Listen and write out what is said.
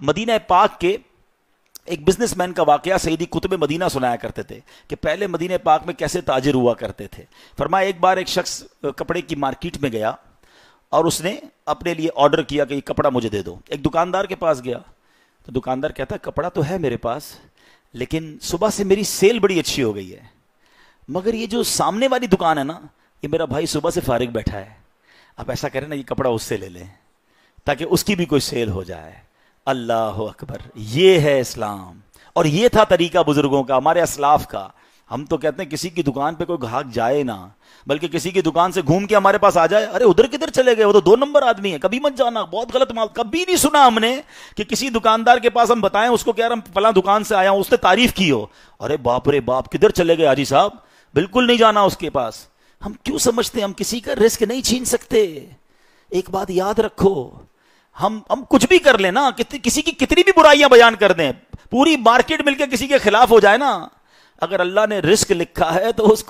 مدینہ پاک کے ایک بزنس مین کا واقعہ سیدی قطب مدینہ سنایا کرتے تھے کہ پہلے مدینہ پاک میں کیسے تاجر ہوا کرتے تھے۔ فرمایا ایک بار ایک شخص کپڑے کی مارکیٹ میں گیا اور اس نے اپنے لیے آرڈر کیا کہ یہ کپڑا مجھے دے دو۔ ایک دکاندار کے پاس گیا تو دکاندار کہتا ہے کپڑا تو ہے میرے پاس، لیکن صبح سے میری سیل بڑی اچھی ہو گئی ہے، مگر یہ جو سامنے والی دکان ہے نا، یہ میرا بھائی صبح سے فارغ بیٹھا ہے، آپ ایسا کریں نا یہ کپڑا اس سے لے لیں تاکہ اس کی بھی کوئی سیل ہو جائے۔ اللہ اکبر، یہ ہے اسلام، اور یہ تھا طریقہ بزرگوں کا، ہمارے اسلاف کا۔ ہم تو کہتے ہیں کسی کی دکان پہ کوئی گاہک جائے نہ، بلکہ کسی کی دکان سے گھوم کے ہمارے پاس آ جائے، ارے ادھر کدھر چلے گئے، وہ تو 2 نمبر آدمی ہے، کبھی مت جانا، بہت غلط مال۔ کبھی نہیں سنا ہم نے کہ کسی دکاندار کے پاس ہم بتائیں اس کو کہ یار ہم فلاں دکان سے آیا ہوں، اس نے تعریف کی ہو، ارے باپ رے باپ کدھر چلے گئے حاجی صاحب، بالکل نہیں جانا اس کے پاس۔ ہم کیوں سمجھتے ہم کسی کا رزق نہیں چھین سکتے؟ ایک بات یاد رکھو، ہم کچھ بھی کر لیں نا، کسی کی کتنی بھی برائیاں بیان کر دیں، پوری مارکیٹ مل کے کسی کے خلاف ہو جائے نا، اگر اللہ نے رزق لکھا ہے تو اس کو